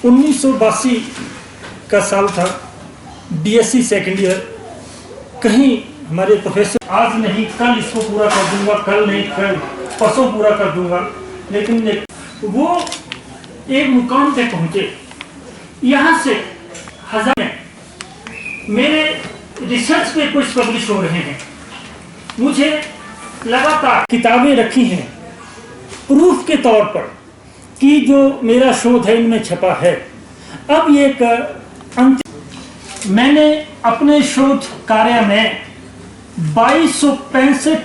1982 का साल था, बीएससी सेकेंड ईयर। कहीं हमारे प्रोफेसर आज नहीं कल इसको पूरा कर दूंगा, कल नहीं कल परसों पूरा कर दूंगा, लेकिन वो एक मुकाम पे पहुंचे। यहाँ से हजार मेरे रिसर्च पेपर्स पब्लिश हो रहे हैं। मुझे लगातार किताबें रखी हैं प्रूफ के तौर पर कि जो मेरा शोध है इनमें छपा है। अब ये मैंने अपने शोध कार्य में 2265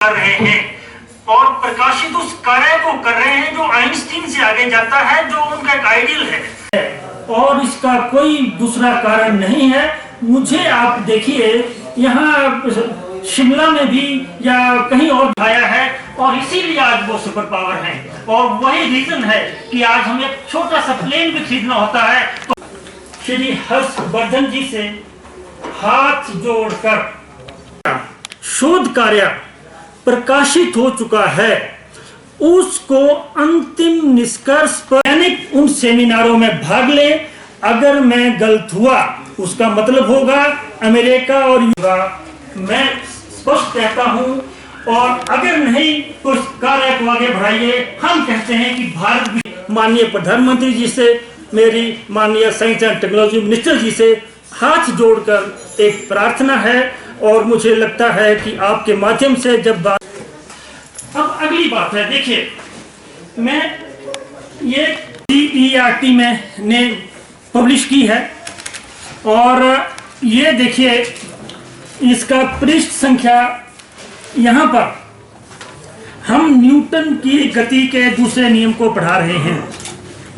कर रहे हैं और प्रकाशित उस कार्य को कर रहे हैं जो आइंस्टीन से आगे जाता है, जो उनका एक आइडियल है, और इसका कोई दूसरा कारण नहीं है। मुझे आप देखिए यहाँ शिमला में भी या कहीं और आया है, और इसीलिए आज वो सुपर पावर है, और वही रीजन है कि आज हमें एक छोटा सा प्लेन भी खरीदना होता है तो श्री हर्षवर्धन जी से हाथ जोड़कर शोध कार्य प्रकाशित हो चुका है, उसको अंतिम निष्कर्ष पर उन सेमिनारों में भाग ले। अगर मैं गलत हुआ उसका मतलब होगा अमेरिका और मैं स्पष्ट कहता हूं, और अगर नहीं तो इस कार्य को आगे बढ़ाइए। हम कहते हैं कि भारत भी माननीय प्रधानमंत्री जी से, मेरी माननीय साइंस एंड टेक्नोलॉजी मिनिस्टर जी से हाथ जोड़कर एक प्रार्थना है, और मुझे लगता है कि आपके माध्यम से जब बात। अब अगली बात है, देखिए मैं ये CERT में ने पब्लिश की है, और ये देखिए इसका पृष्ठ संख्या। यहाँ पर हम न्यूटन की गति के दूसरे नियम को पढ़ा रहे हैं,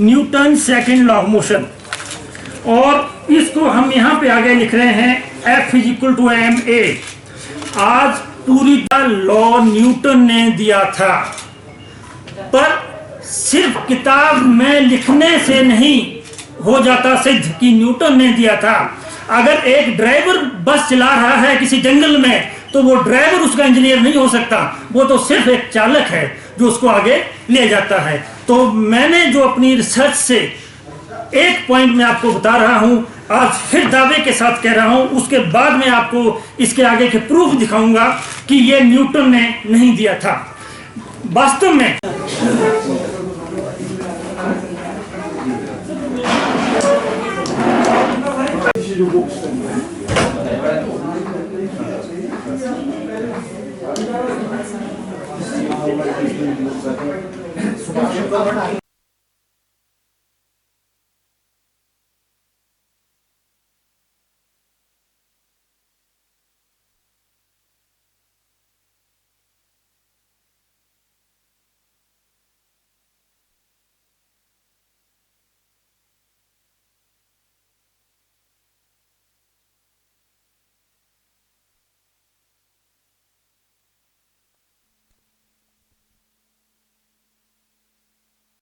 Newton second law of motion, और इसको हम यहाँ पे आगे लिख रहे हैं F = ma। आज पूरी लॉ न्यूटन ने दिया था, पर सिर्फ किताब में लिखने से नहीं हो जाता सिद्ध कि न्यूटन ने दिया था। अगर एक ड्राइवर बस चला रहा है किसी जंगल में, तो वो ड्राइवर उसका इंजीनियर नहीं हो सकता, वो तो सिर्फ एक चालक है जो उसको आगे ले जाता है। तो मैंने जो अपनी रिसर्च से एक पॉइंट में आपको बता रहा हूं, आज फिर दावे के साथ कह रहा हूं, उसके बाद में आपको इसके आगे के प्रूफ दिखाऊंगा कि ये न्यूटन ने नहीं दिया था। वास्तव में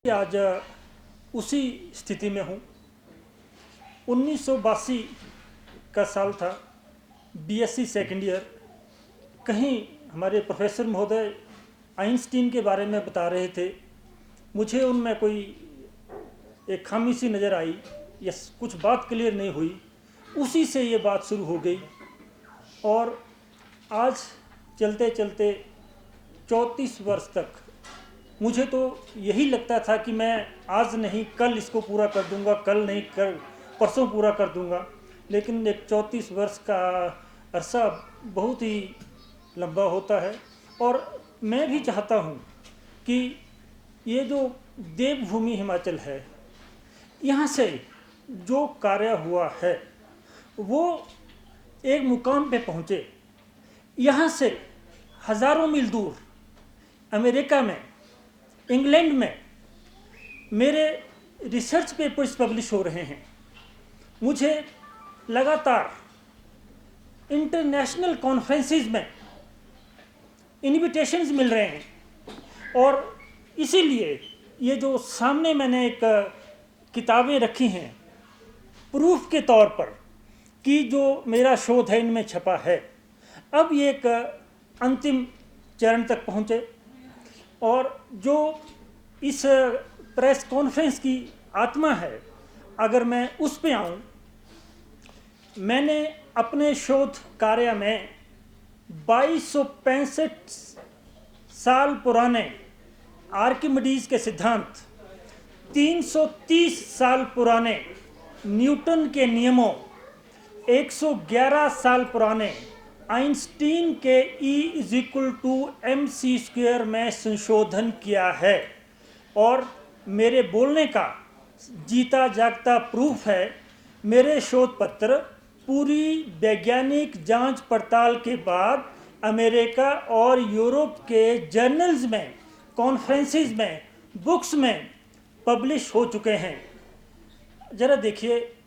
आज उसी स्थिति में हूँ। 1982 का साल था, बीएससी सेकेंड ईयर। कहीं हमारे प्रोफेसर महोदय आइंस्टीन के बारे में बता रहे थे, मुझे उनमें कोई एक खामी सी नज़र आई या कुछ बात क्लियर नहीं हुई। उसी से ये बात शुरू हो गई, और आज चलते चलते 34 वर्ष तक मुझे तो यही लगता था कि मैं आज नहीं कल इसको पूरा कर दूंगा, कल नहीं कल परसों पूरा कर दूंगा, लेकिन एक 34 वर्ष का अरसा बहुत ही लंबा होता है। और मैं भी चाहता हूं कि ये जो देवभूमि हिमाचल है, यहाँ से जो कार्य हुआ है वो एक मुकाम पे पहुँचे। यहाँ से हज़ारों मील दूर अमेरिका में, इंग्लैंड में मेरे रिसर्च पेपर्स पब्लिश हो रहे हैं। मुझे लगातार इंटरनेशनल कॉन्फ्रेंसेस में इनविटेशंस मिल रहे हैं, और इसीलिए ये जो सामने मैंने एक किताबें रखी हैं प्रूफ के तौर पर कि जो मेरा शोध है इनमें छपा है। अब ये एक अंतिम चरण तक पहुँचे, और जो इस प्रेस कॉन्फ्रेंस की आत्मा है, अगर मैं उस पे आऊं, मैंने अपने शोध कार्य में 2265 साल पुराने आर्किमिडीज के सिद्धांत, 330 साल पुराने न्यूटन के नियमों, 111 साल पुराने आइंस्टीन के E=mc² में संशोधन किया है। और मेरे बोलने का जीता जागता प्रूफ है मेरे शोध पत्र पूरी वैज्ञानिक जांच पड़ताल के बाद अमेरिका और यूरोप के जर्नल्स में, कॉन्फ्रेंसेस में, बुक्स में पब्लिश हो चुके हैं। ज़रा देखिए,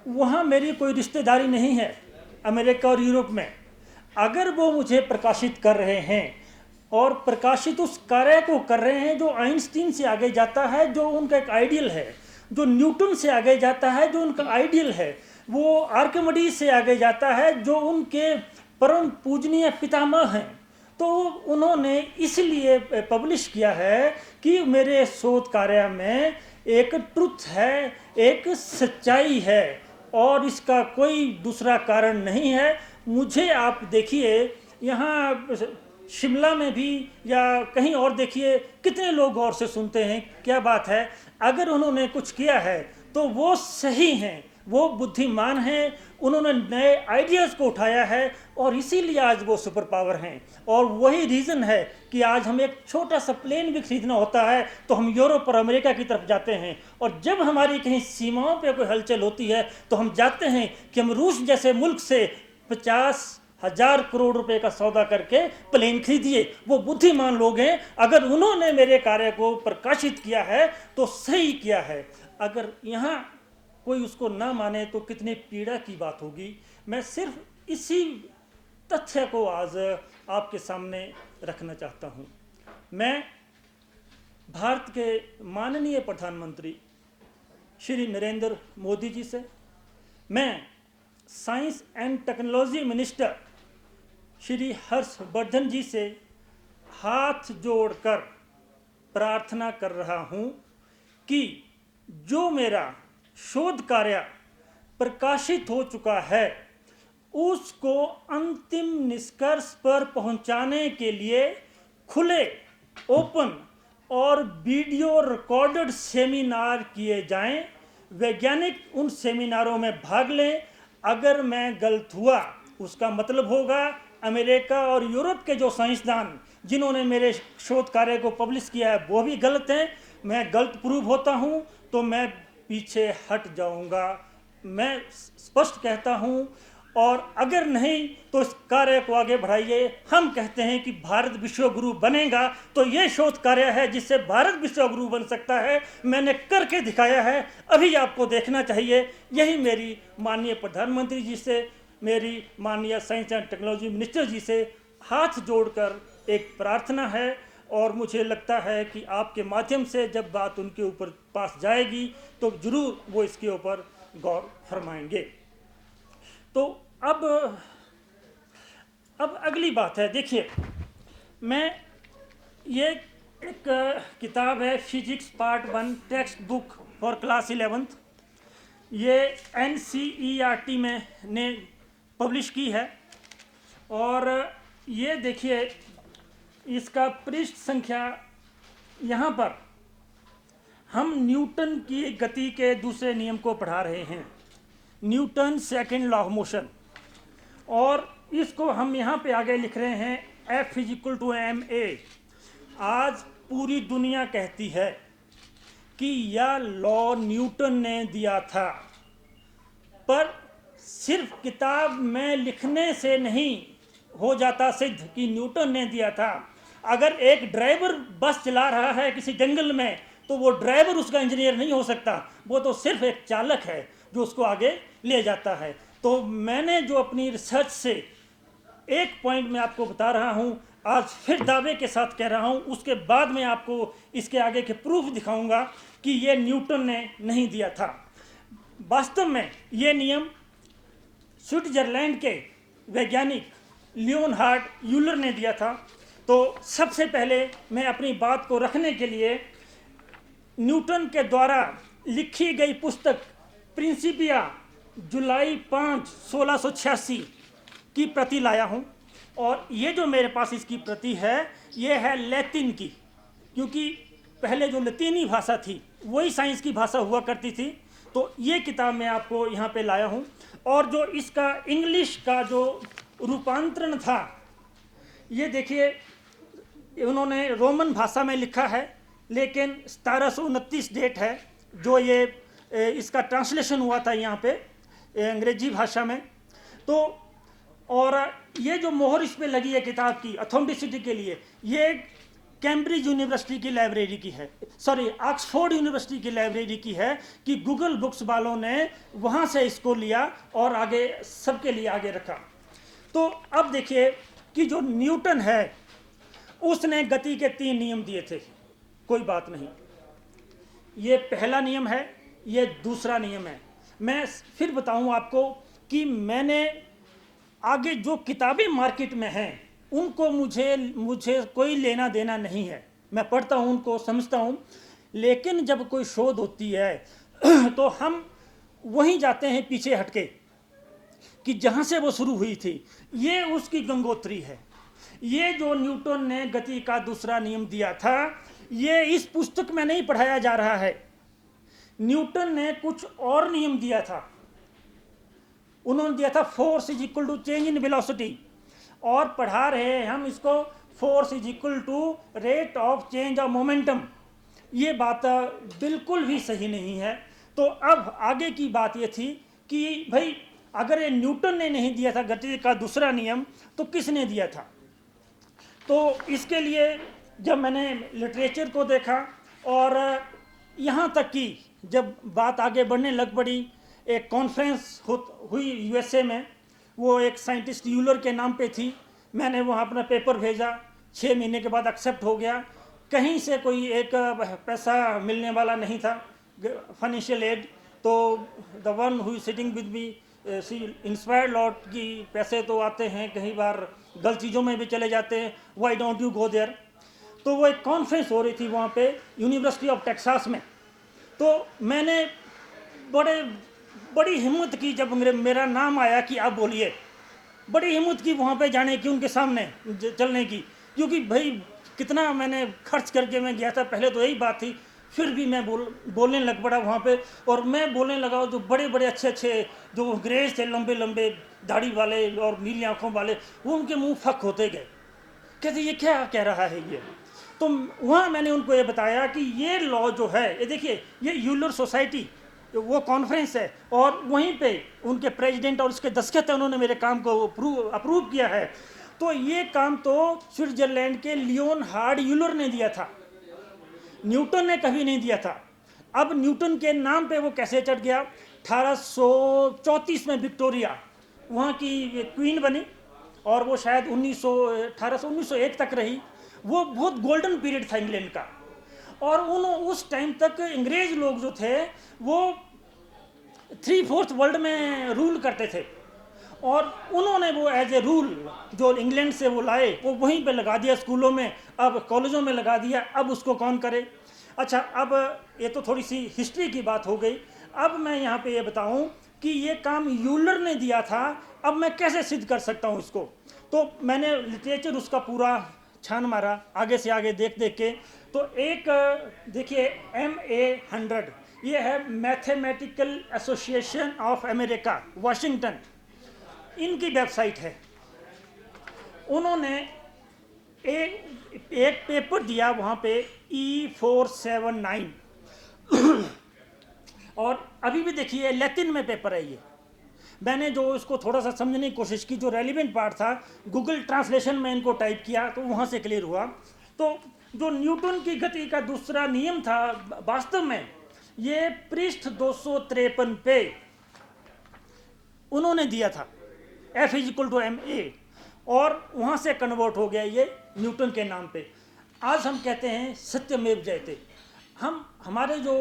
वहाँ मेरी कोई रिश्तेदारी नहीं है अमेरिका और यूरोप में। अगर वो मुझे प्रकाशित कर रहे हैं और प्रकाशित उस कार्य को कर रहे हैं जो आइंस्टीन से आगे जाता है, जो उनका एक आइडियल है, जो न्यूटन से आगे जाता है, जो उनका आइडियल है, वो आर्किमिडीज से आगे जाता है, जो उनके परम पूजनीय पितामह हैं, तो उन्होंने इसलिए पब्लिश किया है कि मेरे शोध कार्य में एक ट्रुथ है, एक सच्चाई है और इसका कोई दूसरा कारण नहीं है। मुझे आप देखिए, यहाँ शिमला में भी या कहीं और देखिए, कितने लोग गौर से सुनते हैं, क्या बात है। अगर उन्होंने कुछ किया है तो वो सही हैं, वो बुद्धिमान हैं, उन्होंने नए आइडियाज़ को उठाया है और इसीलिए आज वो सुपर पावर हैं। और वही रीज़न है कि आज हमें एक छोटा सा प्लेन भी खरीदना होता है तो हम यूरोप और अमेरिका की तरफ जाते हैं, और जब हमारी कहीं सीमाओं पे कोई हलचल होती है तो हम जाते हैं कि हम रूस जैसे मुल्क से 50,000 करोड़ रुपए का सौदा करके प्लेन खरीदिए। वो बुद्धिमान लोग हैं, अगर उन्होंने मेरे कार्य को प्रकाशित किया है तो सही किया है। अगर यहाँ कोई उसको ना माने तो कितनी पीड़ा की बात होगी। मैं सिर्फ इसी तथ्य को आज आपके सामने रखना चाहता हूँ। मैं भारत के माननीय प्रधानमंत्री श्री नरेंद्र मोदी जी से, मैं science and technology minister Shri Harshvardhan ji से हाथ जोड़कर प्रार्थना कर रहा हूँ कि जो मेरा शोध कार्य प्रकाशित हो चुका है उसको अंतिम निष्कर्ष पर पहुंचाने के लिए खुले, ओपन और वीडियो रिकॉर्डेड सेमिनार किए जाएं। वैज्ञानिक उन सेमिनारों में भाग लें। अगर मैं गलत हुआ, उसका मतलब होगा अमेरिका और यूरोप के जो साइंसदान जिन्होंने मेरे शोध कार्य को पब्लिश किया है वो भी गलत हैं। मैं गलत प्रूव होता हूं तो मैं पीछे हट जाऊंगा, मैं स्पष्ट कहता हूं। और अगर नहीं तो इस कार्य को आगे बढ़ाइए। हम कहते हैं कि भारत विश्व गुरु बनेगा, तो ये शोध कार्य है जिससे भारत विश्व गुरु बन सकता है। मैंने करके दिखाया है, अभी आपको देखना चाहिए। यही मेरी माननीय प्रधानमंत्री जी से, मेरी माननीय साइंस एंड टेक्नोलॉजी मिनिस्टर जी से हाथ जोड़कर एक प्रार्थना है। और मुझे लगता है कि आपके माध्यम से जब बात उनके ऊपर पास जाएगी तो जरूर वो इसके ऊपर गौर फरमाएंगे। तो अब अगली बात है। देखिए, मैं ये एक किताब है physics part 1 text book for class 11th, ये NCERT में ने पब्लिश की है। और ये देखिए, इसका पृष्ठ संख्या, यहाँ पर हम न्यूटन की गति के दूसरे नियम को पढ़ा रहे हैं, Newton second law of motion. और इसको हम यहाँ पे आगे लिख रहे हैं F=ma। आज पूरी दुनिया कहती है कि यह लॉ न्यूटन ने दिया था, पर सिर्फ किताब में लिखने से नहीं हो जाता सिद्ध कि न्यूटन ने दिया था। अगर एक ड्राइवर बस चला रहा है किसी जंगल में तो वो ड्राइवर उसका इंजीनियर नहीं हो सकता, वो तो सिर्फ एक चालक है जो उसको आगे ले जाता है। तो मैंने जो अपनी रिसर्च से एक पॉइंट में आपको बता रहा हूँ, आज फिर दावे के साथ कह रहा हूँ, उसके बाद मैं आपको इसके आगे के प्रूफ दिखाऊंगा कि ये न्यूटन ने नहीं दिया था। वास्तव में ये नियम स्विट्जरलैंड के वैज्ञानिक लियोनहार्ड यूलर ने दिया था। तो सबसे पहले मैं अपनी बात को रखने के लिए न्यूटन के द्वारा लिखी गई पुस्तक प्रिंसिपिया जुलाई 5 1686 की प्रति लाया हूँ। और ये जो मेरे पास इसकी प्रति है ये है लैटिन की, क्योंकि पहले जो लतीनी भाषा थी वही साइंस की भाषा हुआ करती थी। तो ये किताब मैं आपको यहाँ पे लाया हूँ। और जो इसका इंग्लिश का जो रूपांतरण था, ये देखिए उन्होंने रोमन भाषा में लिखा है, लेकिन 1729 डेट है जो ये इसका ट्रांसलेशन हुआ था यहाँ पे अंग्रेजी भाषा में। तो और ये जो मोहर इस पे लगी है किताब की ऑथेंटिसिटी के लिए, ये कैम्ब्रिज यूनिवर्सिटी की लाइब्रेरी की है, सॉरी ऑक्सफोर्ड यूनिवर्सिटी की लाइब्रेरी की है, कि गूगल बुक्स वालों ने वहाँ से इसको लिया और आगे सबके लिए आगे रखा। तो अब देखिए कि जो न्यूटन है उसने गति के 3 नियम दिए थे, कोई बात नहीं, ये पहला नियम है, ये दूसरा नियम है। मैं फिर बताऊं आपको कि मैंने आगे जो किताबें मार्केट में हैं उनको मुझे कोई लेना देना नहीं है, मैं पढ़ता हूं उनको, समझता हूं, लेकिन जब कोई शोध होती है तो हम वहीं जाते हैं पीछे हटके कि जहां से वो शुरू हुई थी। ये उसकी गंगोत्री है। ये जो न्यूटन ने गति का दूसरा नियम दिया था, ये इस पुस्तक में नहीं पढ़ाया जा रहा है। न्यूटन ने कुछ और नियम दिया था। उन्होंने दिया था force is equal to change in velocity, और पढ़ा रहे हैं हम इसको force is equal to rate of change of momentum. ये बात बिल्कुल भी सही नहीं है। तो अब आगे की बात ये थी कि भाई अगर ये न्यूटन ने नहीं दिया था गति का दूसरा नियम, तो किसने दिया था? तो इसके लिए जब मैंने लिटरेचर को देखा, और यहाँ तक कि जब बात आगे बढ़ने लग पड़ी, एक कॉन्फ्रेंस हुई यूएसए में, वो एक साइंटिस्ट यूलर के नाम पे थी। मैंने वहाँ अपना पेपर भेजा, 6 महीने के बाद एक्सेप्ट हो गया। कहीं से कोई एक पैसा मिलने वाला नहीं था, फाइनेंशियल एड। तो the one who is sitting with me see inspired lot कि पैसे तो आते हैं, कई बार गलत चीज़ों में भी चले जाते हैं, why don't you go there. तो वो एक कॉन्फ्रेंस हो रही थी वहाँ पे यूनिवर्सिटी ऑफ टेक्सास में। तो मैंने बड़ी हिम्मत की, जब मेरा नाम आया कि आप बोलिए, बड़ी हिम्मत की वहाँ पे जाने की, उनके सामने चलने की, क्योंकि भाई कितना मैंने खर्च करके मैं गया था, पहले तो यही बात थी। फिर भी मैं बोलने लग पड़ा वहाँ पे, और मैं बोलने लगा। जो बड़े बड़े अच्छे जो अंग्रेज थे, लंबे लंबे दाढ़ी वाले और नीली आँखों वाले, वो उनके मुँह फक होते गए, कहते ये क्या कह रहा है ये। तो वहाँ मैंने उनको ये बताया कि ये लॉ जो है, ये देखिए, ये यूलर सोसाइटी वो कॉन्फ्रेंस है, और वहीं पे उनके प्रेसिडेंट और उसके दस्तखत है, उन्होंने मेरे काम को अप्रूव किया है। तो ये काम तो स्विट्जरलैंड के लियोनहार्ड यूलर ने दिया था, न्यूटन ने कभी नहीं दिया था। अब न्यूटन के नाम पे वो कैसे चढ़ गया? 1834 में विक्टोरिया वहाँ की क्वीन बनी, और वो शायद 1901 तक रही। वो बहुत गोल्डन पीरियड था इंग्लैंड का। और उस टाइम तक अंग्रेज लोग जो थे वो 3/4 वर्ल्ड में रूल करते थे, और उन्होंने वो एज ए रूल जो इंग्लैंड से वो लाए, वो वहीं पे लगा दिया, स्कूलों में, अब कॉलेजों में लगा दिया। अब उसको कौन करे? अच्छा, अब ये तो थोड़ी सी हिस्ट्री की बात हो गई। अब मैं यहाँ पे ये बताऊँ कि ये काम यूलर ने दिया था। अब मैं कैसे सिद्ध कर सकता हूँ इसको? तो मैंने लिटरेचर उसका पूरा छान मारा, आगे से आगे देख के। तो एक देखिए MA 100, ये है mathematical association of America, Washington, इनकी वेबसाइट है। उन्होंने एक पेपर दिया वहाँ पे E479 और अभी भी देखिए लैटिन में पेपर है ये। मैंने जो इसको थोड़ा सा समझने की कोशिश की, जो रेलिवेंट पार्ट था, गूगल ट्रांसलेशन में इनको टाइप किया तो वहाँ से क्लियर हुआ। तो जो न्यूटन की गति का दूसरा नियम था, वास्तव में ये पृष्ठ 253 पे उन्होंने दिया था, F = ma, और वहाँ से कन्वर्ट हो गया ये न्यूटन के नाम पे। आज हम कहते हैं सत्यमेव जयते। हमारे जो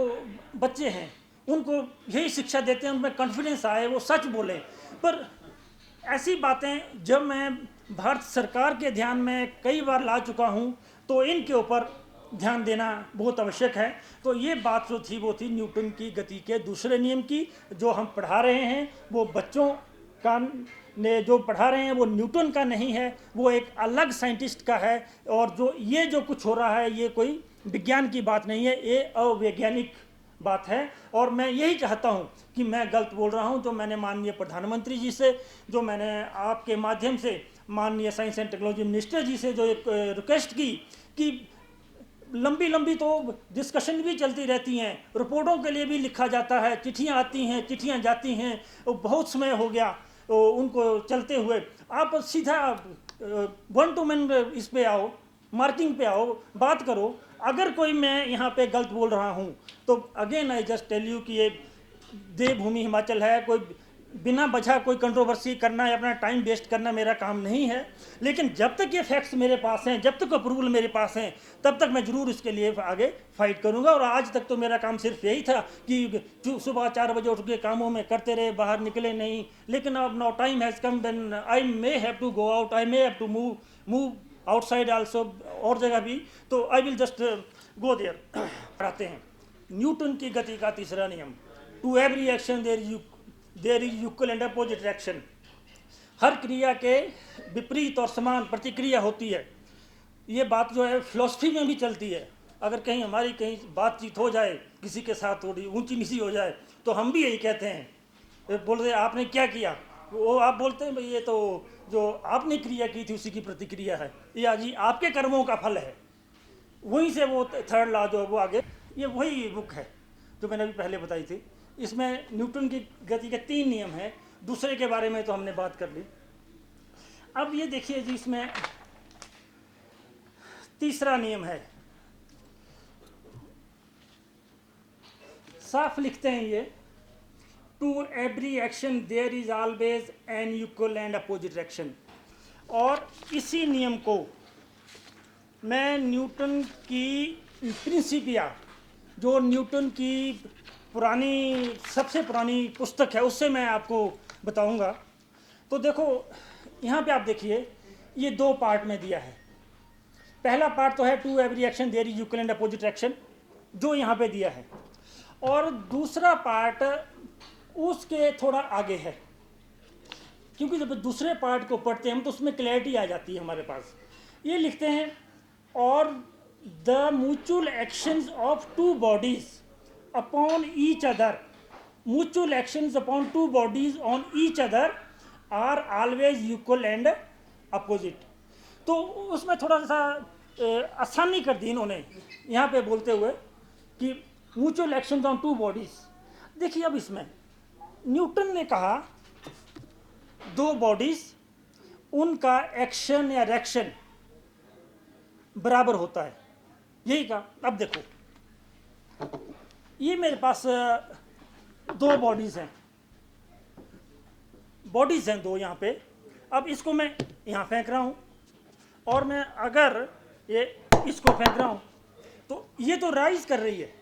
बच्चे हैं उनको यही शिक्षा देते हैं, उनमें कॉन्फिडेंस आए, वो सच बोलें। पर ऐसी बातें जब मैं भारत सरकार के ध्यान में कई बार ला चुका हूँ, तो इनके ऊपर ध्यान देना बहुत आवश्यक है। तो ये बात जो थी वो थी न्यूटन की गति के दूसरे नियम की। जो हम पढ़ा रहे हैं वो बच्चों का ने जो पढ़ा रहे हैं वो न्यूटन का नहीं है, वो एक अलग साइंटिस्ट का है। और जो ये जो कुछ हो रहा है ये कोई विज्ञान की बात नहीं है, ये अवैज्ञानिक बात है। और मैं यही चाहता हूँ कि मैं गलत बोल रहा हूँ, जो मैंने माननीय प्रधानमंत्री जी से, जो मैंने आपके माध्यम से माननीय साइंस एंड टेक्नोलॉजी मिनिस्टर जी से जो एक रिक्वेस्ट की कि लंबी लंबी तो डिस्कशन भी चलती रहती हैं, रिपोर्टों के लिए भी लिखा जाता है, चिट्ठियाँ आती हैं, चिट्ठियाँ जाती हैं, वो बहुत समय हो गया उनको चलते हुए। आप सीधा 1 to 1 इस पे आओ, मार्किंग पे आओ, बात करो। अगर कोई मैं यहाँ पे गलत बोल रहा हूँ तो again I just tell you कि ये देवभूमि हिमाचल है, कोई बिना वजह कोई कंट्रोवर्सी करना या अपना टाइम वेस्ट करना मेरा काम नहीं है। लेकिन जब तक ये फैक्ट्स मेरे पास हैं, जब तक अप्रूवल मेरे पास हैं, तब तक मैं ज़रूर इसके लिए आगे फाइट करूंगा। और आज तक तो मेरा काम सिर्फ यही था कि सुबह 4 बजे उठ के कामों में करते रहे, बाहर निकले नहीं। लेकिन अब now time has come when I may have to go out, I may have to move outside also, और जगह भी, तो I will just go there. पढ़ाते हैं न्यूटन की गति का तीसरा नियम, to every action there is equal and opposite reaction. हर क्रिया के विपरीत और समान प्रतिक्रिया होती है। ये बात जो है फिलॉसफी में भी चलती है। अगर कहीं हमारी कहीं बातचीत हो जाए, किसी के साथ थोड़ी ऊंची नीची हो जाए, तो हम भी यही कहते हैं, बोलते हैं आपने क्या किया, वो आप बोलते हैं भाई ये तो जो आपने क्रिया की थी उसी की प्रतिक्रिया है, या जी आपके कर्मों का फल है। वहीं से वो थर्ड लॉ जो है वो आगे, ये वही बुक है जो मैंने अभी पहले बताई थी। इसमें न्यूटन की गति के 3 नियम हैं, दूसरे के बारे में तो हमने बात कर ली। अब ये देखिए जी, इसमें तीसरा नियम है, साफ लिखते हैं ये, to every action there is always an equal and opposite action. और इसी नियम को मैं न्यूटन की प्रिंसिपिया, जो न्यूटन की पुरानी सबसे पुरानी पुस्तक है, उससे मैं आपको बताऊंगा। तो देखो यहाँ पे आप देखिए, ये 2 पार्ट में दिया है। पहला पार्ट तो है to every action there is equal and opposite action, जो यहाँ पे दिया है। और दूसरा पार्ट उसके थोड़ा आगे है, क्योंकि जब दूसरे पार्ट को पढ़ते हैं हम तो उसमें क्लैरिटी आ जाती है हमारे पास। ये लिखते हैं, और the mutual actions of 2 bodies upon each other, mutual actions upon 2 bodies on each other are always equal and opposite. तो उसमें थोड़ा सा आसानी कर दी इन्होंने यहाँ पे बोलते हुए कि म्यूचुअल एक्शंस ऑन 2 बॉडीज। देखिए अब इसमें न्यूटन ने कहा 2 बॉडीज, उनका एक्शन या रिएक्शन बराबर होता है, यही कहा। अब देखो ये मेरे पास 2 बॉडीज हैं, 2 यहाँ पे। अब इसको मैं यहाँ फेंक रहा हूँ, और मैं अगर ये इसको फेंक रहा हूँ, तो ये तो राइज कर रही है।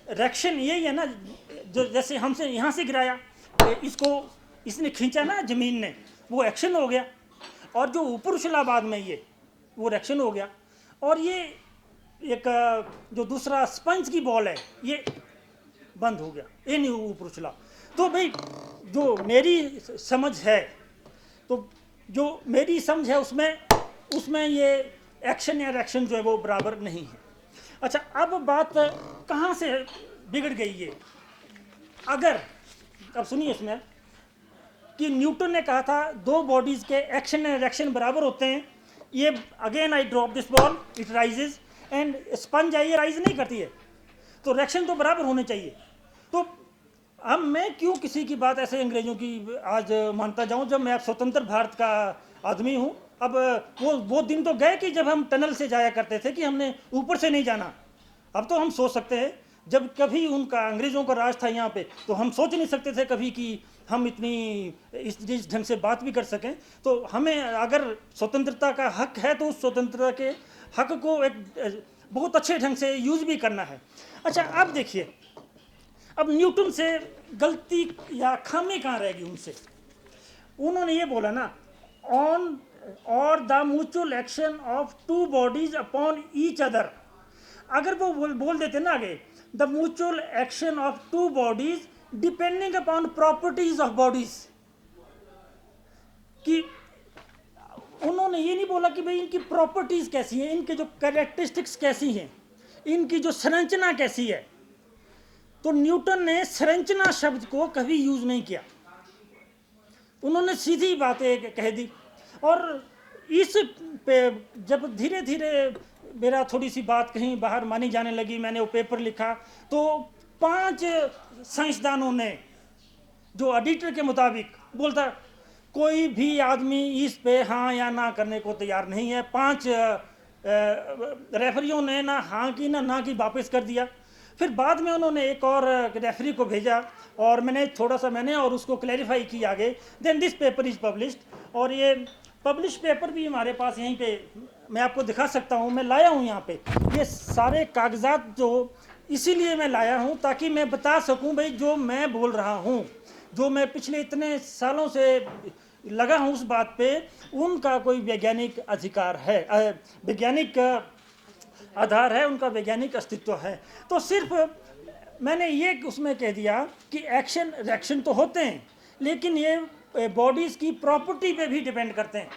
रिएक्शन यही है ना, जो जैसे हमसे यहाँ से गिराया, इसको इसने खींचा ना जमीन ने, वो एक्शन हो गया। और जो ऊपर उछला बाद में ये, वो रिएक्शन हो गया। और ये एक जो दूसरा स्पंज की बॉल है, ये बंद हो गया, ये नहीं ऊपर उछला। तो भाई जो मेरी समझ है, तो जो मेरी समझ है उसमें ये एक्शन या रिएक्शन जो है वो बराबर नहीं है। अच्छा, अब बात कहाँ से बिगड़ गई ये? अगर अब सुनिए इसमें कि न्यूटन ने कहा था 2 बॉडीज के एक्शन एंड रिएक्शन बराबर होते हैं। ये again I drop this ball, it rises, and sponge है, ये राइज नहीं करती है, तो रिएक्शन तो बराबर होने चाहिए। तो अब मैं क्यों किसी की बात ऐसे अंग्रेजों की आज मानता जाऊं, जब मैं स्वतंत्र भारत का आदमी हूं। अब वो दिन तो गए कि जब हम टनल से जाया करते थे, कि हमने ऊपर से नहीं जाना। अब तो हम सोच सकते हैं, जब कभी उनका अंग्रेज़ों का राज था यहाँ पे, तो हम सोच नहीं सकते थे कभी कि हम इतनी इस ढंग से बात भी कर सकें। तो हमें अगर स्वतंत्रता का हक है, तो उस स्वतंत्रता के हक को एक बहुत अच्छे ढंग से यूज़ भी करना है। अच्छा, अब देखिए, अब न्यूटन से गलती या खामी कहाँ रहेगी उनसे? उन्होंने ये बोला ना, ऑन और the mutual action of 2 bodies upon each other अगर वो बोल देते ना आगे, the mutual action of two bodies depending upon properties of bodies, कि उन्होंने ये नहीं बोला कि भाई इनकी प्रॉपर्टीज कैसी हैं, इनके जो कैरेक्टरिस्टिक्स कैसी हैं, इनकी जो संरचना कैसी है। तो न्यूटन ने संरचना शब्द को कभी यूज नहीं किया, उन्होंने सीधी बातें कह दी। और इस पे जब धीरे धीरे मेरा थोड़ी सी बात कहीं बाहर मानी जाने लगी, मैंने वो पेपर लिखा, तो 5 साइंसदानों ने, जो एडिटर के मुताबिक बोलता, कोई भी आदमी इस पे हाँ या ना करने को तैयार नहीं है। 5 रेफरियों ने ना हाँ की ना की, वापस कर दिया। फिर बाद में उन्होंने एक और रेफरी को भेजा, और मैंने और उसको क्लैरिफाई किया आगे। Then this paper is published, और ये पब्लिश पेपर भी हमारे पास यहीं पे मैं आपको दिखा सकता हूँ। मैं लाया हूँ यहाँ पे ये सारे कागजात, जो इसीलिए मैं लाया हूँ ताकि मैं बता सकूँ भाई जो मैं बोल रहा हूँ, जो मैं पिछले इतने सालों से लगा हूँ उस बात पे, उनका कोई वैज्ञानिक अधिकार है, वैज्ञानिक आधार है, उनका वैज्ञानिक अस्तित्व है। तो सिर्फ मैंने ये उसमें कह दिया कि एक्शन रिएक्शन तो होते हैं, लेकिन ये बॉडीज की प्रॉपर्टी पे भी डिपेंड करते हैं।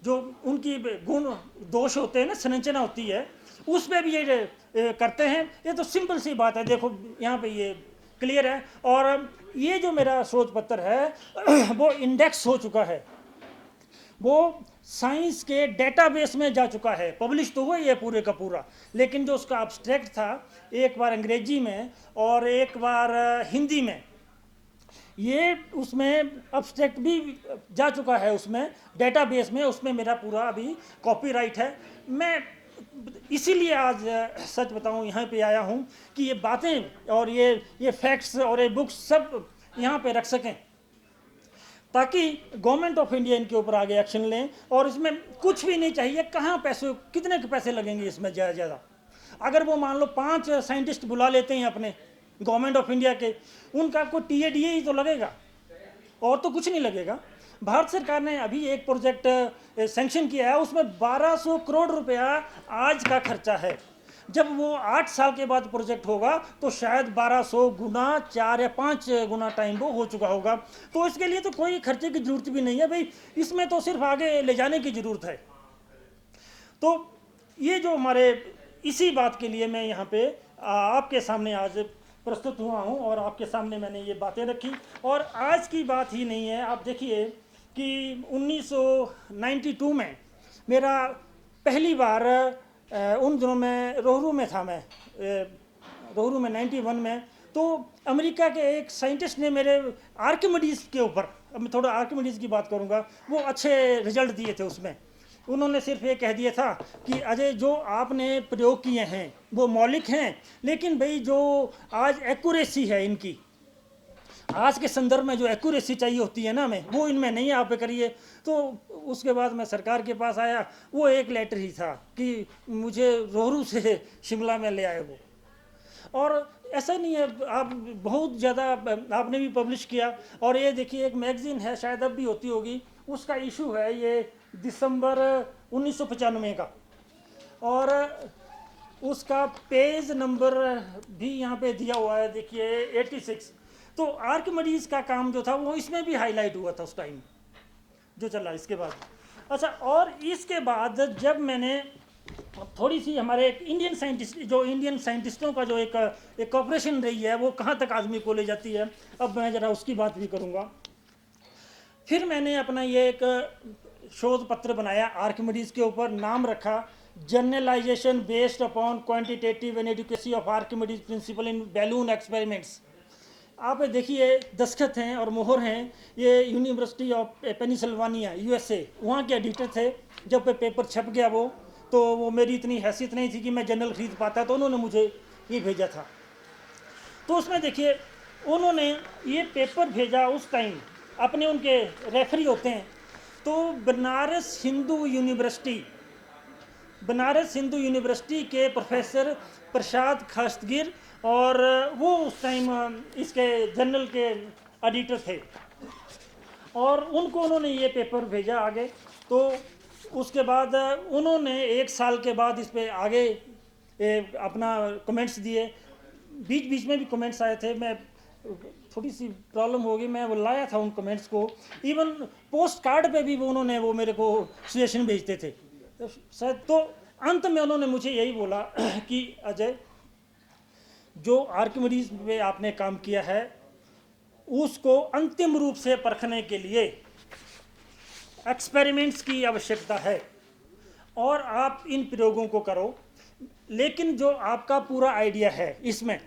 जो उनकी गुण दोष होते हैं ना, संरचना होती है, उस पर भी ये करते हैं। ये तो सिंपल सी बात है, देखो यहाँ पे ये क्लियर है। और ये जो मेरा शोध पत्र है वो इंडेक्स हो चुका है, वो साइंस के डेटाबेस में जा चुका है। पब्लिश तो हुआ ये पूरे का पूरा, लेकिन जो उसका एब्स्ट्रैक्ट था, एक बार अंग्रेजी में और एक बार हिंदी में, ये उसमें एब्स्ट्रैक्ट भी जा चुका है उसमें डेटाबेस में, उसमें मेरा पूरा अभी कॉपीराइट है। मैं इसीलिए आज सच बताऊं यहाँ पे आया हूँ कि ये बातें और ये फैक्ट्स और ये बुक्स सब यहाँ पे रख सकें, ताकि गवर्नमेंट ऑफ इंडिया इनके ऊपर आगे एक्शन लें। और इसमें कुछ भी नहीं चाहिए, कहाँ पैसे, कितने के पैसे लगेंगे इसमें ज़्यादा। अगर वो मान लो 5 साइंटिस्ट बुला लेते हैं अपने गवर्नमेंट ऑफ इंडिया के, उनका कोई TADA ही तो लगेगा, और तो कुछ नहीं लगेगा। भारत सरकार ने अभी एक प्रोजेक्ट सैंक्शन किया है, उसमें 1200 करोड़ रुपया आज का खर्चा है। जब वो 8 साल के बाद प्रोजेक्ट होगा तो शायद 1200 गुना 4 या 5 गुना टाइम वो हो चुका होगा। तो इसके लिए तो कोई खर्चे की जरूरत भी नहीं है भाई, इसमें तो सिर्फ आगे ले जाने की जरूरत है। तो ये जो हमारे, इसी बात के लिए मैं यहाँ पे आपके सामने आज प्रस्तुत हुआ हूँ, और आपके सामने मैंने ये बातें रखी। और आज की बात ही नहीं है, आप देखिए कि 1992 में मेरा पहली बार, उन दिनों में रोहरू में था, मैं रोहरू में 91 में, तो अमेरिका के एक साइंटिस्ट ने मेरे आर्किमिडीज के ऊपर, अब मैं थोड़ा आर्किमिडीज की बात करूँगा, वो अच्छे रिजल्ट दिए थे उसमें। उन्होंने सिर्फ ये कह दिया था कि अजय, जो आपने प्रयोग किए हैं वो मौलिक हैं, लेकिन भाई जो आज एक्यूरेसी है इनकी, आज के संदर्भ में जो एक्यूरेसी चाहिए होती है ना हमें, वो इनमें नहीं है, आप करिए। तो उसके बाद मैं सरकार के पास आया, वो एक लेटर ही था कि मुझे रोहरू से शिमला में ले आए वो। और ऐसा नहीं है, आप बहुत ज़्यादा आपने भी पब्लिश किया। और ये देखिए एक मैगज़ीन है, शायद अब भी होती होगी, उसका इशू है ये दिसंबर 1995 का, और उसका पेज नंबर भी यहाँ पे दिया हुआ है, देखिए 86। तो आर्किमिडीज का काम जो था वो इसमें भी हाईलाइट हुआ था उस टाइम जो चला। इसके बाद अच्छा, और इसके बाद जब मैंने थोड़ी सी हमारे एक इंडियन साइंटिस्टों का जो एक कॉपरेशन रही है, वो कहाँ तक आदमी को ले जाती है, अब मैं ज़रा उसकी बात भी करूँगा। फिर मैंने अपना ये एक शोध पत्र बनाया आर्किमिडीज के ऊपर, नाम रखा generalisation based upon quantitative inadequacy of Archimedes principle in balloon experiments. आप देखिए दस्तखत हैं और मोहर हैं, ये यूनिवर्सिटी ऑफ पेनिसिल्वानिया USA, वहाँ के एडिटर थे। जब पेपर छप गया तो वो मेरी इतनी हैसियत नहीं थी कि मैं जनरल खरीद पाता, तो उन्होंने मुझे ये भेजा था। तो उसमें देखिए उन्होंने ये पेपर भेजा उस टाइम, अपने उनके रेफरी होते हैं, तो बनारस हिंदू यूनिवर्सिटी के प्रोफेसर प्रसाद खास्तगीर, और वो उस टाइम इसके जनरल के एडिटर थे, और उन्होंने ये पेपर भेजा आगे। तो उसके बाद उन्होंने 1 साल के बाद इस पे आगे अपना कमेंट्स दिए, बीच बीच में भी कमेंट्स आए थे। मैं थोड़ी सी प्रॉब्लम हो गई, मैं वो लाया था उन कमेंट्स को, इवन पोस्ट कार्ड पे भी वो उन्होंने वो मेरे को सजेशन भेजते थे शायद। तो अंत में उन्होंने मुझे यही बोला कि अजय, जो आर्किमिडीज में आपने काम किया है उसको अंतिम रूप से परखने के लिए एक्सपेरिमेंट्स की आवश्यकता है और आप इन प्रयोगों को करो, लेकिन जो आपका पूरा आइडिया है इसमें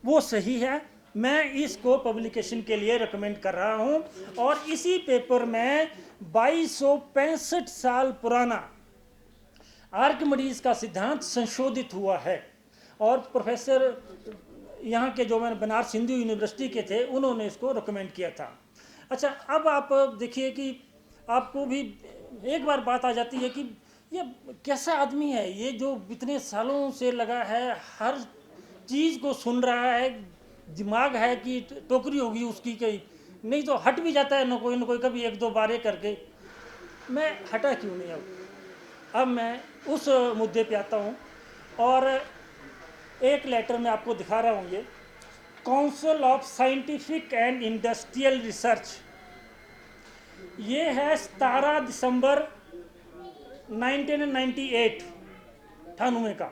वो सही है। मैं इसको पब्लिकेशन के लिए रिकमेंड कर रहा हूं। और इसी पेपर में 2265 साल पुराना आर्किमिडीज का सिद्धांत संशोधित हुआ है। और प्रोफेसर यहाँ के जो मैंने बनारस हिंदू यूनिवर्सिटी के थे उन्होंने इसको रिकमेंड किया था। अच्छा, अब आप देखिए कि आपको भी एक बार बात आ जाती है कि ये कैसा आदमी है, ये जो इतने सालों से लगा है, हर चीज़ को सुन रहा है, दिमाग है कि टोकरी होगी उसकी, कहीं नहीं तो हट भी जाता है न कोई कभी एक दो बारे करके। मैं हटा क्यों नहीं? अब मैं उस मुद्दे पे आता हूँ और एक लेटर में आपको दिखा रहा हूँ। ये council of scientific and industrial research, ये है 17 दिसंबर 1998 98 का।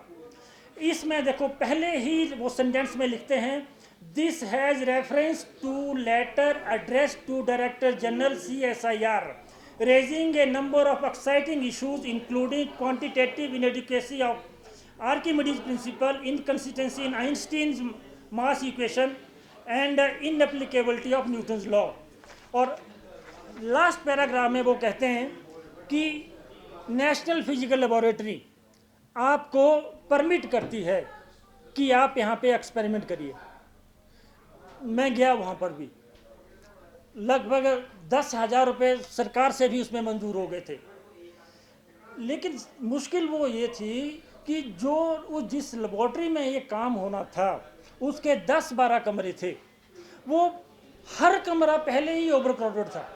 इसमें देखो पहले ही वो सेंटेंस में लिखते हैं, this has reference to letter address to director general CSIR raising a number of exciting issues including quantitative inadequacy of Archimedes principle, inconsistency in Einstein's mass equation and inapplicability of Newton's law। और last paragraph में वो कहते हैं कि national physical laboratory आपको permit करती है कि आप यहाँ पे एक्सपेरिमेंट करिए। मैं गया वहाँ पर भी, लगभग 10,000 रुपये सरकार से भी उसमें मंजूर हो गए थे। लेकिन मुश्किल वो ये थी कि जो जिस लेबोरेटरी में ये काम होना था उसके 10-12 कमरे थे, वो हर कमरा पहले ही ओवर क्राउडेड था।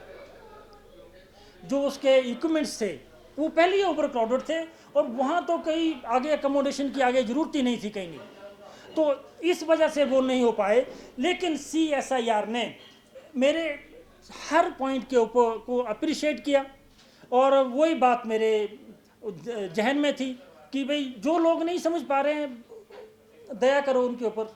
जो उसके इक्विपमेंट्स थे वो पहले ही ओवर क्राउडेड थे और वहाँ तो कहीं आगे अकोमोडेशन की आगे ज़रूरत ही नहीं थी कहीं नहीं, तो इस वजह से वो नहीं हो पाए। लेकिन CSIR ने मेरे हर पॉइंट के ऊपर को अप्रिशिएट किया और वही बात मेरे जहन में थी कि भाई जो लोग नहीं समझ पा रहे हैं दया करो उनके ऊपर,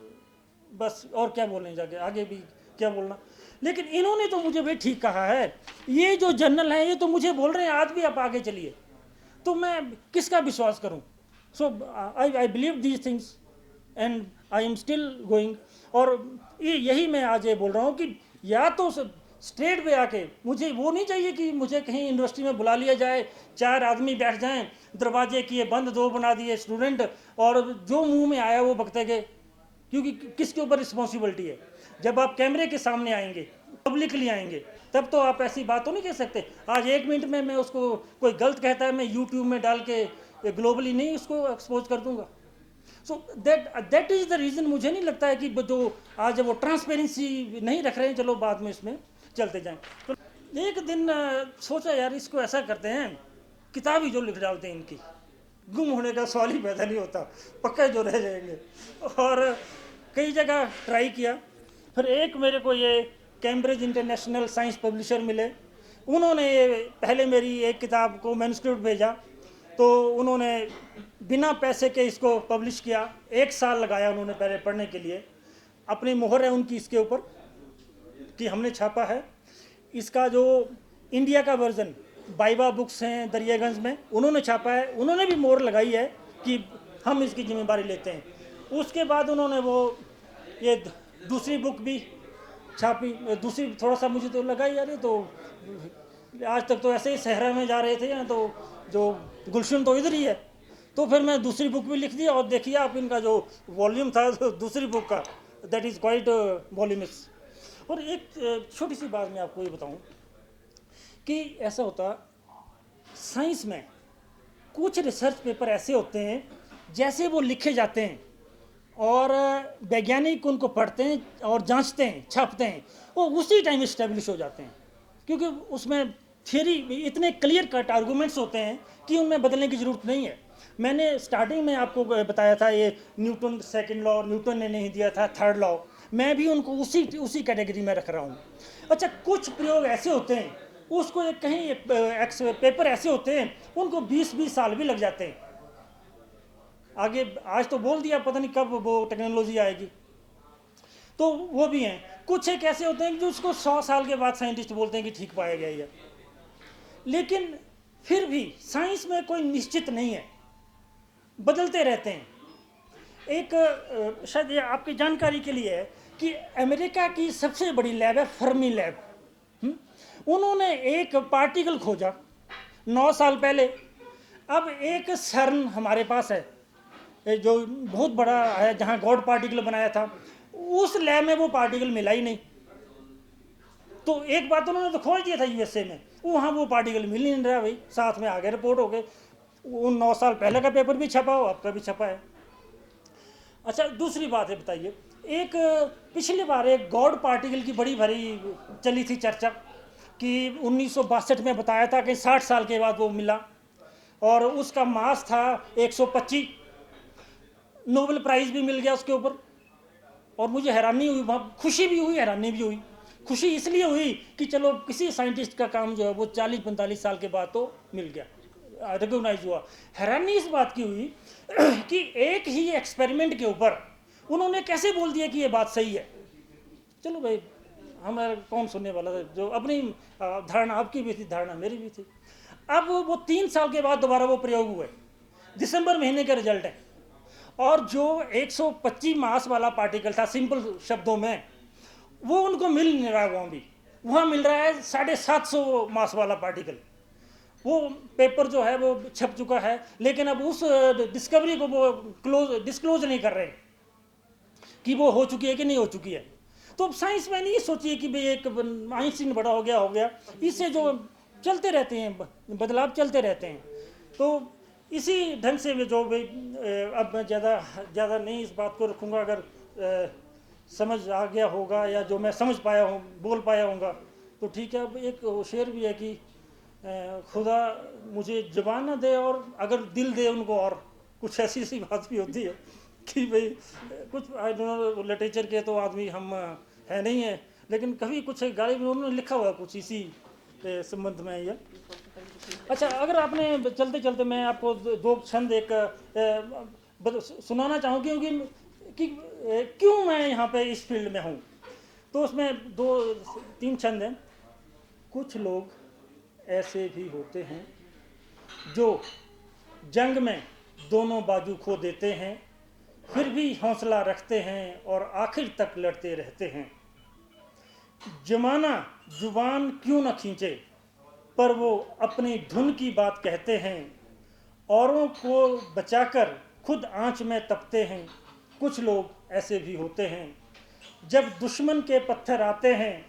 बस और क्या बोलने जाके आगे भी क्या बोलना। लेकिन इन्होंने तो मुझे भाई ठीक कहा है, ये जो जर्नल है ये तो मुझे बोल रहे हैं आज भी आप आगे चलिए, तो मैं किसका विश्वास करूं? So I believe these things and I am still going. और यही मैं आज ये बोल रहा हूँ कि या तो स्ट्रेट पे आके, मुझे वो नहीं चाहिए कि मुझे कहीं यूनिवर्सिटी में बुला लिया जाए, 4 आदमी बैठ जाएं, दरवाजे किए बंद, 2 बना दिए स्टूडेंट और जो मुंह में आया वो बकते गए। क्योंकि किसके ऊपर रिस्पॉन्सिबिलिटी है? जब आप कैमरे के सामने आएंगे, पब्लिकली आएंगे, तब तो आप ऐसी बात तो नहीं कह सकते। आज 1 मिनट में मैं उसको कोई गलत कहता है मैं यूट्यूब में डाल के ग्लोबली नहीं उसको एक्सपोज कर दूंगा। So that is the reason. मुझे नहीं लगता है कि जो आज वो ट्रांसपेरेंसी नहीं रख रहे हैं, चलो बाद में इसमें चलते जाएं। तो एक दिन सोचा यार इसको ऐसा करते हैं, किताब ही जो लिख डालते हैं, इनकी गुम होने का सवाल ही पैदा नहीं होता, पक्का जो रह जाएंगे। और कई जगह ट्राई किया, फिर एक मेरे को ये कैम्ब्रिज इंटरनेशनल साइंस पब्लिशर मिले, उन्होंने पहले मेरी एक किताब को मैन्युस्क्रिप्ट भेजा, तो उन्होंने बिना पैसे के इसको पब्लिश किया। 1 साल लगाया उन्होंने पहले पढ़ने के लिए, अपनी मोहर है उनकी इसके ऊपर कि हमने छापा है। इसका जो इंडिया का वर्जन बाइबा बुक्स हैं दरियागंज में, उन्होंने छापा है, उन्होंने भी मोहर लगाई है कि हम इसकी जिम्मेदारी लेते हैं। उसके बाद उन्होंने वो ये दूसरी बुक भी छापी, दूसरी थोड़ा सा मुझे तो लगा यार ये तो आज तक तो ऐसे ही सहरा में जा रहे थे, यहाँ तो जो गुलशन तो इधर ही है। तो फिर मैं दूसरी बुक भी लिख दी और देखिए आप इनका जो वॉल्यूम था दूसरी बुक का, दैट इज़ क्वाइट वॉल्यूमस। और एक छोटी सी बात मैं आपको ये बताऊं कि ऐसा होता साइंस में कुछ रिसर्च पेपर ऐसे होते हैं जैसे वो लिखे जाते हैं और वैज्ञानिक उनको पढ़ते हैं और जांचते हैं, छापते हैं, वो उसी टाइम इस्टेब्लिश हो जाते हैं, क्योंकि उसमें थियरी इतने क्लियर कट आर्गूमेंट्स होते हैं कि उनमें बदलने की ज़रूरत नहीं है। मैंने स्टार्टिंग में आपको बताया था ये न्यूटन सेकंड लॉ न्यूटन ने नहीं दिया था, थर्ड लॉ, मैं भी उनको उसी कैटेगरी में रख रहा हूँ। अच्छा, कुछ प्रयोग ऐसे होते हैं, उसको एक कहीं पेपर ऐसे होते हैं उनको 20-20 साल भी लग जाते हैं। आगे आज तो बोल दिया, पता नहीं कब वो टेक्नोलॉजी आएगी। तो वो भी हैं। कुछ एक ऐसे होते हैं कि जो उसको 100 साल के बाद साइंटिस्ट बोलते हैं कि ठीक पाया गया है। लेकिन फिर भी साइंस में कोई निश्चित नहीं है, बदलते रहते हैं। एक शायद ये आपकी जानकारी के लिए है कि अमेरिका की सबसे बड़ी लैब है फर्मी लैब। उन्होंने एक पार्टिकल खोजा 9 साल पहले। अब एक सर्न हमारे पास है जो बहुत बड़ा है, जहाँ गॉड पार्टिकल बनाया था, उस लैब में वो पार्टिकल मिला ही नहीं। तो एक बात उन्होंने तो खोज दिया था यूएसए में, वहाँ वो पार्टिकल मिल नहीं रहा भाई। साथ में आगे रिपोर्ट हो गए, वो 9 साल पहले का पेपर भी छपा हो, आपका भी छपा है। अच्छा, दूसरी बात है, बताइए, एक पिछली बार एक गॉड पार्टिकल की बड़ी भरी चली थी चर्चा कि 1962 में बताया था कि 60 साल के बाद वो मिला, और उसका मास था 125, नोबेल प्राइज़ भी मिल गया उसके ऊपर। और मुझे हैरानी हुई, वहाँ खुशी भी हुई, हैरानी भी हुई। खुशी इसलिए हुई कि चलो किसी साइंटिस्ट का काम जो है वो 40-45 साल के बाद तो मिल गया, रिकॉग्नाइज हुआ। हैरानी इस बात की हुई कि एक ही एक्सपेरिमेंट के ऊपर उन्होंने कैसे बोल दिया कि ये बात सही है। चलो भाई, हमारा कौन सुनने वाला था, जो अपनी धारणा, आपकी भी थी धारणा, मेरी भी थी। अब वो 3 साल के बाद दोबारा वो प्रयोग हुए, दिसंबर महीने के रिजल्ट है, और जो 125 मास वाला पार्टिकल था, सिंपल शब्दों में, वो उनको मिल नहीं रहा है। वहाँ मिल रहा है 750 मास वाला पार्टिकल। वो पेपर जो है वो छप चुका है, लेकिन अब उस डिस्कवरी को वो डिस्क्लोज नहीं कर रहे कि वो हो चुकी है कि नहीं हो चुकी है। तो अब साइंस में नहीं सोचिए कि भाई एक आइंस्टीन बड़ा हो गया, इससे जो चलते रहते हैं, बदलाव चलते रहते हैं। तो इसी ढंग से जो भाई, अब मैं ज़्यादा नहीं इस बात को रखूँगा। अगर समझ आ गया होगा या जो मैं समझ पाया हूँ, बोल पाया हूँगा, तो ठीक है। अब एक शेर भी है कि खुदा मुझे ज़बान ना दे और अगर दिल दे उनको, और कुछ ऐसी सी बात भी होती है कि भाई कुछ आई डोंट नो, लिटरेचर के तो आदमी हम है नहीं है, लेकिन कभी कुछ गाड़ी में उन्होंने लिखा हुआ कुछ इसी संबंध में ये। अच्छा, अगर आपने चलते चलते मैं आपको 2 छंद एक सुनाना चाहूँ, क्योंकि क्यों मैं यहाँ पे इस फील्ड में हूँ। तो उसमें 2-3 छंद हैं। कुछ लोग ऐसे भी होते हैं जो जंग में दोनों बाजू खो देते हैं, फिर भी हौसला रखते हैं और आखिर तक लड़ते रहते हैं। जमाना जुबान क्यों न खींचे, पर वो अपनी धुन की बात कहते हैं। औरों को बचाकर खुद आंच में तपते हैं। कुछ लोग ऐसे भी होते हैं, जब दुश्मन के पत्थर आते हैं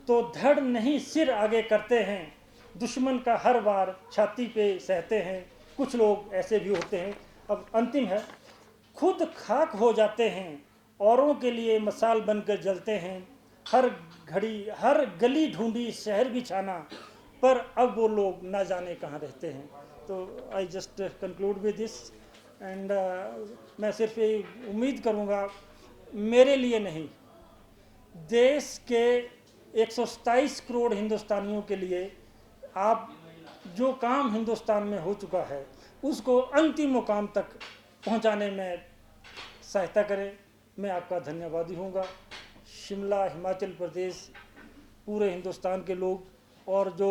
तो धड़ नहीं सिर आगे करते हैं। दुश्मन का हर वार छाती पे सहते हैं। कुछ लोग ऐसे भी होते हैं। अब अंतिम है, खुद खाक हो जाते हैं, औरों के लिए मसाल बनकर जलते हैं। हर घड़ी हर गली ढूंढी शहर बिछाना, पर अब वो लोग ना जाने कहाँ रहते हैं। तो I just conclude with this, and मैं सिर्फ ये उम्मीद करूँगा, मेरे लिए नहीं, देश के 127 करोड़ हिंदुस्तानियों के लिए आप जो काम हिंदुस्तान में हो चुका है उसको अंतिम मुकाम तक पहुंचाने में सहायता करें। मैं आपका धन्यवादी होऊंगा। शिमला, हिमाचल प्रदेश, पूरे हिंदुस्तान के लोग और जो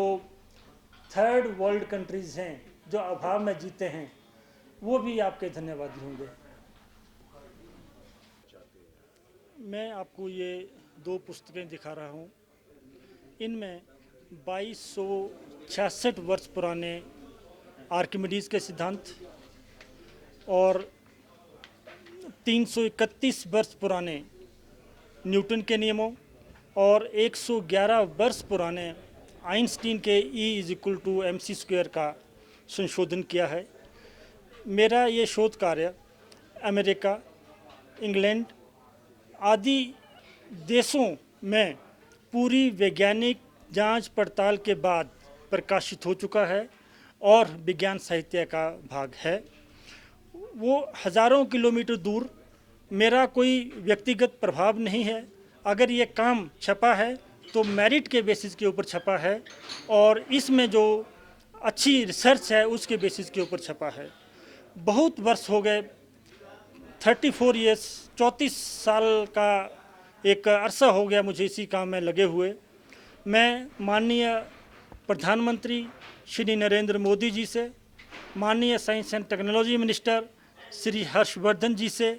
थर्ड वर्ल्ड कंट्रीज़ हैं जो अभाव में जीते हैं, वो भी आपके धन्यवादी होंगे। मैं आपको ये 2 पुस्तकें दिखा रहा हूँ। इनमें 2266 वर्ष पुराने आर्किमिडीज़ के सिद्धांत और 331 वर्ष पुराने न्यूटन के नियमों और 111 वर्ष पुराने आइंस्टीन के E=mc² का संशोधन किया है। मेरा ये शोध कार्य अमेरिका, इंग्लैंड आदि देशों में पूरी वैज्ञानिक जांच पड़ताल के बाद प्रकाशित हो चुका है और विज्ञान साहित्य का भाग है। वो हज़ारों किलोमीटर दूर, मेरा कोई व्यक्तिगत प्रभाव नहीं है। अगर ये काम छपा है तो मेरिट के बेसिस के ऊपर छपा है और इसमें जो अच्छी रिसर्च है उसके बेसिस के ऊपर छपा है। बहुत वर्ष हो गए, 34 ईयर्स, 34 साल का एक अरसा हो गया मुझे इसी काम में लगे हुए। मैं माननीय प्रधानमंत्री श्री नरेंद्र मोदी जी से, माननीय science and technology minister Shri Harshvardhan ji से,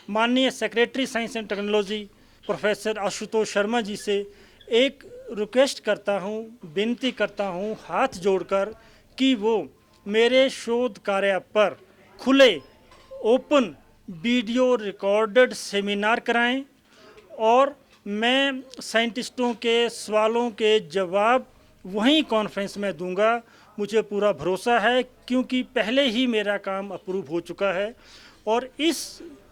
माननीय secretary science and technology professor Ashutosh Sharma ji से एक रिक्वेस्ट करता हूँ, विनती करता हूँ हाथ जोड़कर कि वो मेरे शोध कार्य पर खुले ओपन वीडियो रिकॉर्डेड सेमिनार कराएं और मैं साइंटिस्टों के सवालों के जवाब वहीं कॉन्फ्रेंस में दूंगा। मुझे पूरा भरोसा है क्योंकि पहले ही मेरा काम अप्रूव हो चुका है और इस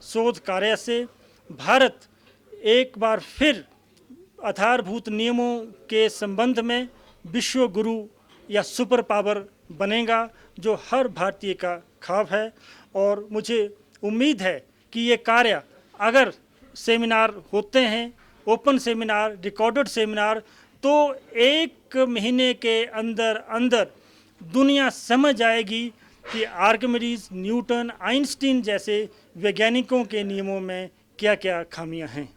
शोध कार्य से भारत एक बार फिर आधारभूत नियमों के संबंध में विश्व गुरु या सुपर पावर बनेगा, जो हर भारतीय का ख्वाब है। और मुझे उम्मीद है कि ये कार्य, अगर सेमिनार होते हैं, ओपन सेमिनार, रिकॉर्डेड सेमिनार, तो 1 महीने के अंदर अंदर दुनिया समझ जाएगी कि आर्किमिडीज, न्यूटन, आइंस्टीन जैसे वैज्ञानिकों के नियमों में क्या क्या खामियां हैं।